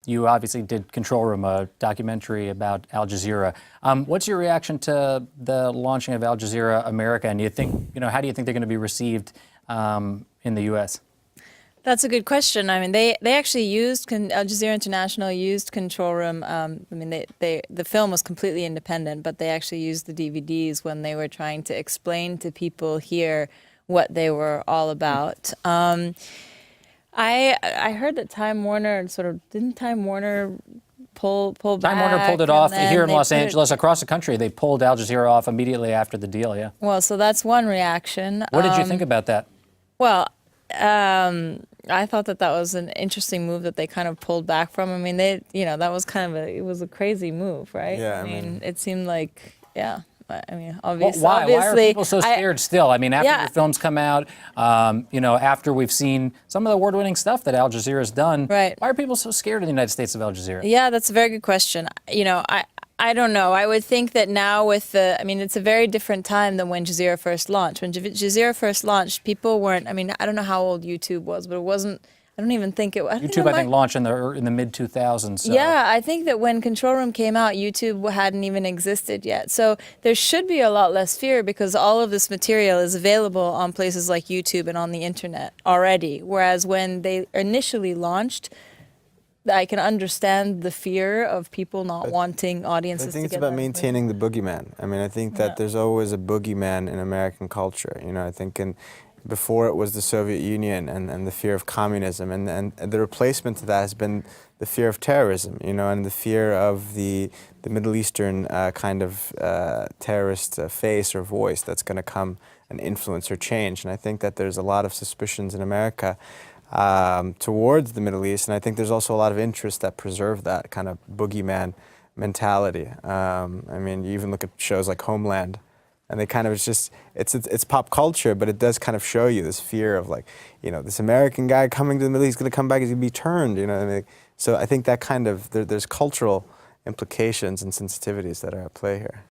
you obviously did Control Room, a documentary about Al Jazeera. What's your reaction to the launching of Al Jazeera America? And how do you think they're going to be received in the U.S.? That's a good question. I mean, they actually used Al Jazeera International used Control Room. I mean, the film was completely independent, but they actually used the DVDs when they were trying to explain to people here what they were all about. I heard that Time Warner didn't Time Warner pull back? Time Warner pulled it off here in Los Angeles, across the country. They pulled Al Jazeera off immediately after the deal. Yeah. Well, so that's one reaction. What did you think about that? Well, I thought that was an interesting move that they kind of pulled back from. I mean, that was kind of it was a crazy move, right? Yeah, I mean, it seemed like, yeah. I mean, obviously. Why are people so scared still? I mean, after your films come out, after we've seen some of the award-winning stuff that Al Jazeera's done, right. Why are people so scared in the United States of Al Jazeera? Yeah, that's a very good question. I don't know. I would think that now it's a very different time than when Jazeera first launched. When Jazeera first launched, people weren't, I don't know how old YouTube was, but it wasn't, I don't even think it was. YouTube, I think, launched in the mid-2000s. So. Yeah, I think that when Control Room came out, YouTube hadn't even existed yet. So there should be a lot less fear because all of this material is available on places like YouTube and on the internet already. Whereas when they initially launched, I can understand the fear of people not wanting audiences to get I think it's about maintaining the boogeyman. I mean, I think that there's always a boogeyman in American culture. I think before it was the Soviet Union and the fear of communism, and the replacement to that has been the fear of terrorism, and the fear of the Middle Eastern kind of terrorist face or voice that's going to come and influence or change. And I think that there's a lot of suspicions in America towards the Middle East, and I think there's also a lot of interests that preserve that kind of boogeyman mentality. I mean, you even look at shows like Homeland, and they kind of, it's pop culture, but it does kind of show you this fear of this American guy coming to the Middle East, going to come back, he's going to be turned, So I think that kind of, there's cultural implications and sensitivities that are at play here.